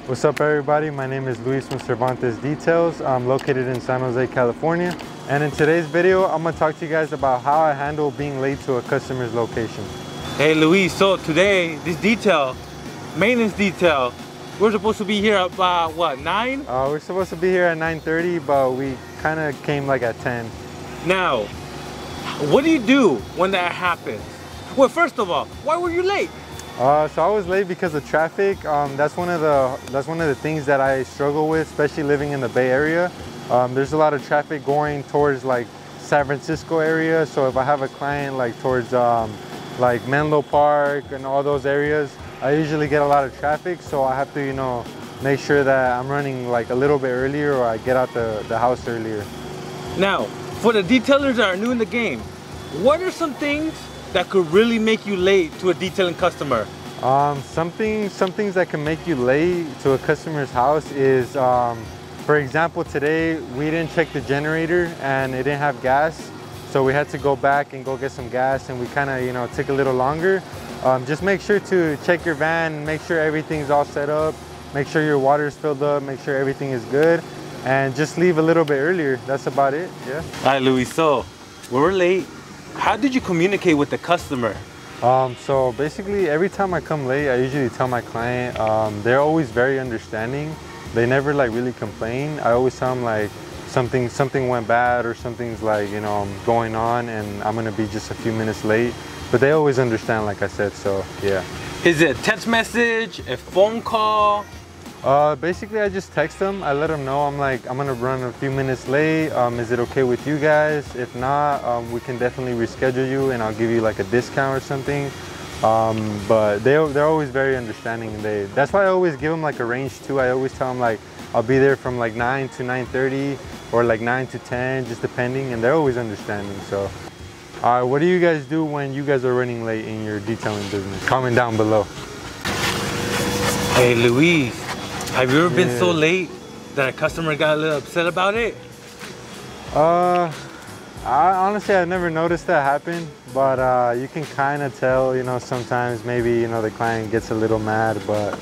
What's up, everybody? My name is Luis from Cervantes Details. I'm located in San Jose, California. And in today's video, I'm gonna talk to you guys about how I handle being late to a customer's location. Hey Luis, so today, this detail, maintenance detail, we're supposed to be here at about, what, 9? We're supposed to be here at 9:30, but we kind of came like at 10. Now, what do you do when that happens? Well, first of all, why were you late? So I was late because of traffic. That's one of the things that I struggle with, especially living in the Bay Area. There's a lot of traffic going towards like San Francisco area. So if I have a client like towards like Menlo Park and all those areas, I usually get a lot of traffic. So I have to, make sure that I'm running like a little bit earlier, or I get out the house earlier. Now, for the detailers that are new in the game, what are some things that could really make you late to a detailing customer? Some things that can make you late to a customer's house is, for example, today we didn't check the generator and it didn't have gas. So we had to go back and go get some gas, and we kind of, took a little longer. Just make sure to check your van, make sure everything's all set up, make sure your water's filled up, make sure everything is good, and just leave a little bit earlier. That's about it, yeah. All right, Luis, so we're late. How did you communicate with the customer? So basically, every time I come late, I usually tell my client. They're always very understanding. They never like really complain. I always tell them like something went bad, or something's like going on, and I'm gonna be just a few minutes late. But they always understand, like I said. So yeah. Is it a text message, a phone call? Basically, I just text them. I let them know I'm gonna run a few minutes late. Is it okay with you guys? If not, we can definitely reschedule you, and I'll give you like a discount or something. But they're always very understanding. That's why I always give them like a range too. I always tell them like I'll be there from like 9 to 9:30, or like 9 to 10, just depending, and they're always understanding. So, what do you guys do when you guys are running late in your detailing business? Comment down below. Hey Luis, have you ever been so late that a customer got a little upset about it? Honestly, I've never noticed that happen, but you can kind of tell, sometimes maybe, the client gets a little mad, but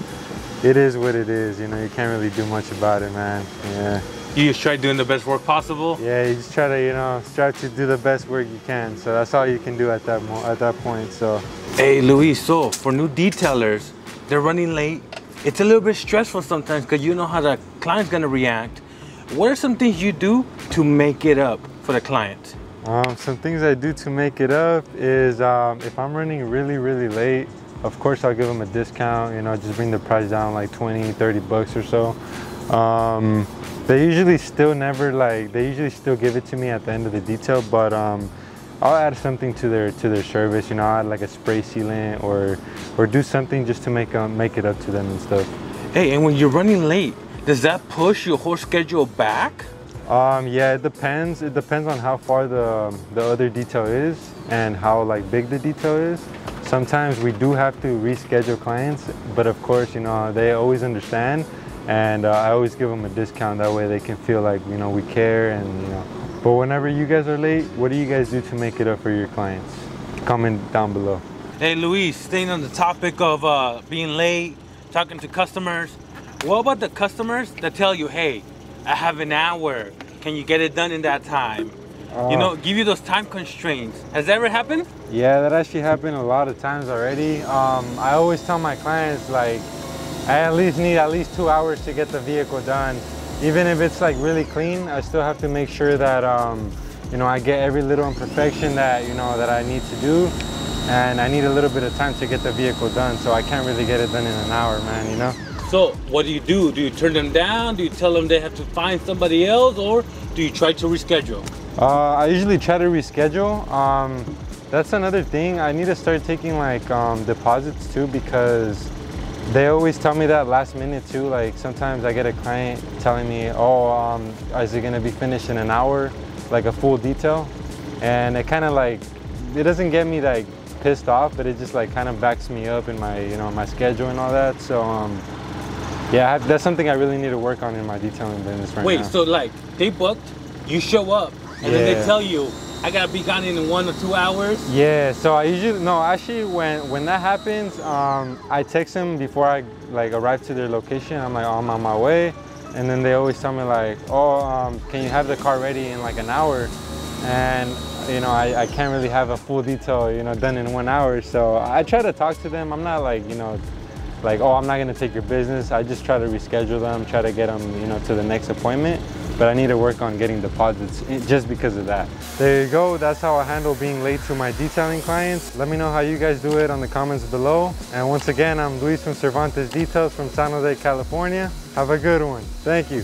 it is what it is, you can't really do much about it, man. Yeah. You just try doing the best work possible? Yeah, you just try to, strive to do the best work you can. So that's all you can do at that point, so. Hey, Luis, so for new detailers, they're running late. It's a little bit stressful sometimes because you know how the client's gonna react. What are some things you do to make it up for the client? Some things I do to make it up is if I'm running really, really late, of course I'll give them a discount, just bring the price down like 20, 30 bucks or so. They usually still give it to me at the end of the detail, but I'll add something to their service, I'll add like a spray sealant or do something just to make it up to them and stuff. Hey, and when you're running late, does that push your whole schedule back? Yeah, it depends. It depends on how far the other detail is and how like big the detail is. Sometimes we do have to reschedule clients, but of course, they always understand, and I always give them a discount. That way they can feel like, we care, and But whenever you guys are late, what do you guys do to make it up for your clients? Comment down below. Hey Luis, staying on the topic of being late, talking to customers, what about the customers that tell you, hey, I have an hour, can you get it done in that time? Give you those time constraints. Has that ever happened? Yeah, that actually happened a lot of times already. I always tell my clients, like, I at least need 2 hours to get the vehicle done. Even if it's like really clean, I still have to make sure that I get every little imperfection that that I need to do, and I need a little bit of time to get the vehicle done. So I can't really get it done in an hour, man. So what do you do? Do you turn them down? Do you tell them they have to find somebody else, or do you try to reschedule? I usually try to reschedule. That's another thing. I need to start taking like deposits too, because they always tell me that last minute too. Like sometimes I get a client telling me, oh, is it gonna be finished in an hour, like a full detail? And it kind of like, it doesn't get me like pissed off, but it just like kind of backs me up in my, my schedule and all that. So yeah, that's something I really need to work on in my detailing business right now. Wait, so like they booked, you show up, and then they tell you, I gotta be gone in 1 or 2 hours. Yeah, so I usually, no, actually when that happens, I text them before I like arrive to their location. I'm like, oh, I'm on my way. And then they always tell me like, oh, can you have the car ready in like an hour? And you know, I can't really have a full detail, you know, done in 1 hour. So I try to talk to them. I'm not like, you know, like, oh, I'm not gonna take your business. I just try to reschedule them, try to get them, you know, to the next appointment. But I need to work on getting deposits just because of that. There you go, that's how I handle being late to my detailing clients. Let me know how you guys do it on the comments below. And once again, I'm Luis from Cervantes Details from San Jose, California. Have a good one. Thank you.